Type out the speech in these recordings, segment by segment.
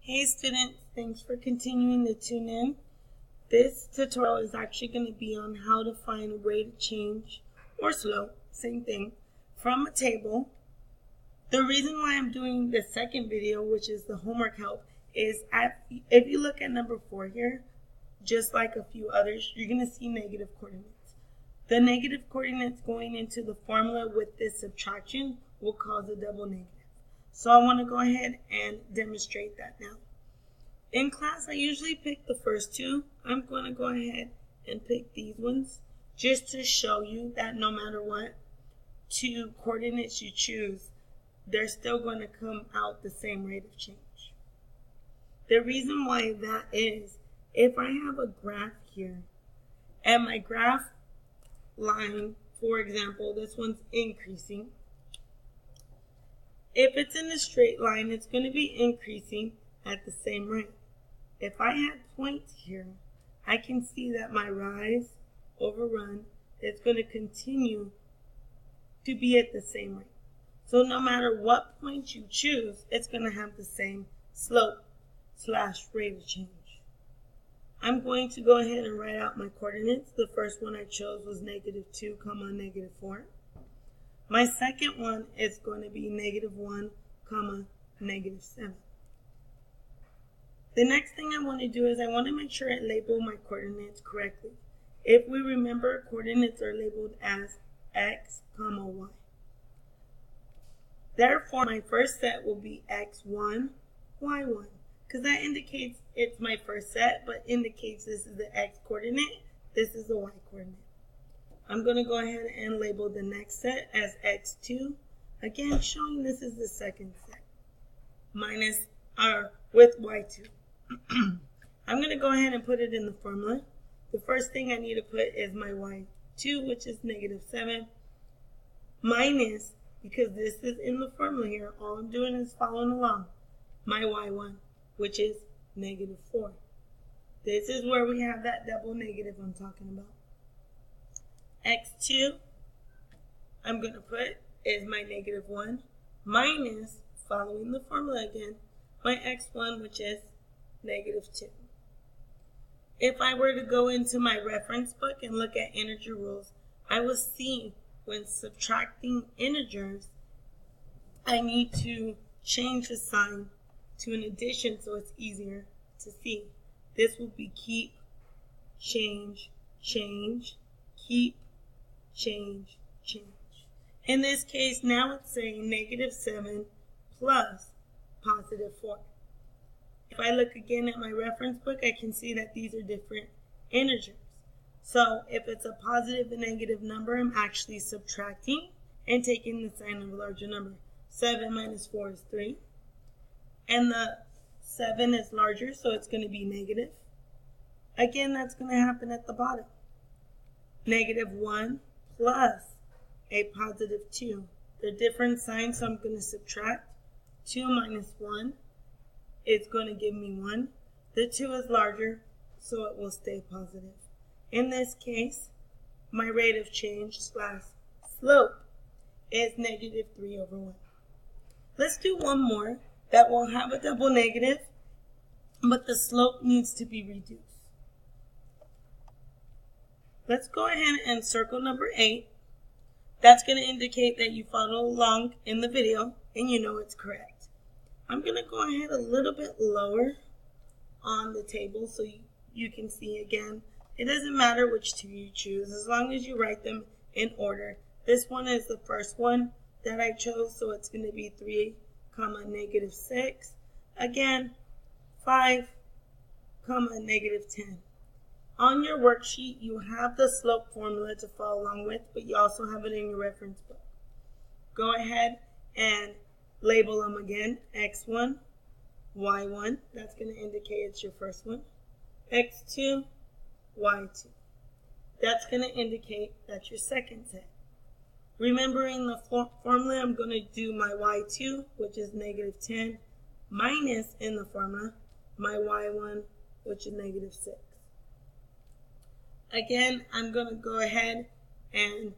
Hey students, thanks for continuing to tune in. This tutorial is actually going to be on how to find rate of change or slope, same thing, from a table. The reason why I'm doing the second video, which is the homework help, is if you look at number 4 here, just like a few others, you're going to see negative coordinates. The negative coordinates going into the formula with this subtraction will cause a double negative. So I want to go ahead and demonstrate that now. In class, I usually pick the first two. I'm going to go ahead and pick these ones just to show you that no matter what two coordinates you choose, they're still going to come out the same rate of change. The reason why that is, if I have a graph here, and my graph line, for example, this one's increasing. If it's in a straight line, it's going to be increasing at the same rate. If I had points here, I can see that my rise over run is going to continue to be at the same rate. So no matter what point you choose, it's going to have the same slope / rate of change. I'm going to go ahead and write out my coordinates. The first one I chose was -2, -4. My second one is going to be -1, -7. The next thing I want to do is I want to make sure I label my coordinates correctly. If we remember, coordinates are labeled as x, y. Therefore, my first set will be x1, y1, because that indicates it's my first set, but indicates this is the x coordinate, this is the y coordinate. I'm going to go ahead and label the next set as x2, again showing this is the second set, with y2. I'm going to go ahead and put it in the formula. The first thing I need to put is my y2, which is -7, minus, because this is in the formula here, all I'm doing is following along, my y1, which is -4. This is where we have that double negative I'm talking about. x2, I'm going to put is my -1 minus, following the formula again, my x1, which is -2. If I were to go into my reference book and look at integer rules, I will see when subtracting integers, I need to change the sign to an addition so it's easier to see. This will be keep, change, change, keep, change, change. In this case, now it's saying -7 plus +4. If I look again at my reference book, I can see that these are different integers. So if it's a positive and negative number, I'm actually subtracting and taking the sign of a larger number. 7 minus 4 is 3. And the 7 is larger, so it's going to be negative. Again, that's going to happen at the bottom. -1 plus a +2. They're different signs, so I'm going to subtract. 2 minus 1 is going to give me 1. The 2 is larger, so it will stay positive. In this case, my rate of change / slope is -3/1. Let's do one more that will have a double negative, but the slope needs to be reduced. Let's go ahead and circle number 8. That's going to indicate that you followed along in the video and you know it's correct. I'm going to go ahead a little bit lower on the table so you can see again. It doesn't matter which two you choose as long as you write them in order. This one is the first one that I chose, so it's going to be 3, -6. Again, 5, -10. On your worksheet, you have the slope formula to follow along with, but you also have it in your reference book. Go ahead and label them again. x1, y1, that's going to indicate it's your first one. x2, y2. That's going to indicate that's your second set. Remembering the formula, I'm going to do my y2, which is -10, minus in the formula, my y1, which is -6. Again, I'm going to go ahead and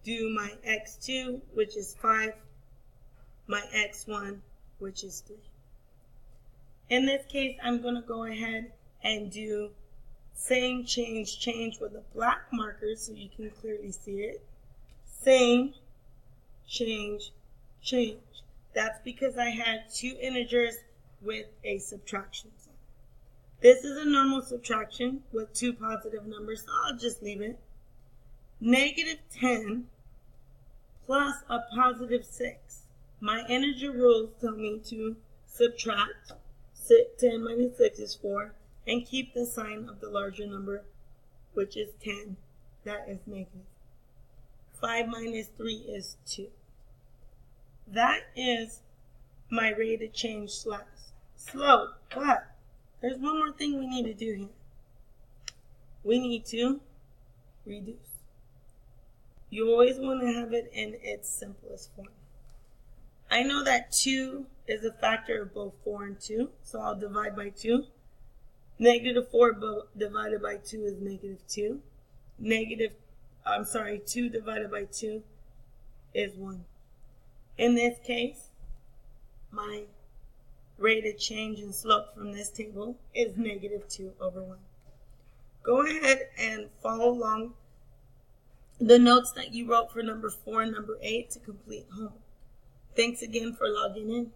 do my x2, which is 5, my x1, which is 3. In this case, I'm going to go ahead and do same, change, change with a black marker so you can clearly see it. Same, change, change. That's because I had two integers with a subtraction sign. This is a normal subtraction with two positive numbers, so I'll just leave it. Negative 10 plus a positive 6. My integer rules tell me to subtract 10 minus 6 is 4, and keep the sign of the larger number, which is 10. That is negative. 5 minus 3 is 2. That is my rate of change slope. But there's one more thing we need to do here. We need to reduce. You always want to have it in its simplest form. I know that 2 is a factor of both 4 and 2, so I'll divide by 2. Negative 4 divided by 2 is negative 2. 2 divided by 2 is 1. In this case, my rate of change and slope from this table is negative 2 over 1. Go ahead and follow along the notes that you wrote for number 4 and number 8 to complete homework. Thanks again for logging in.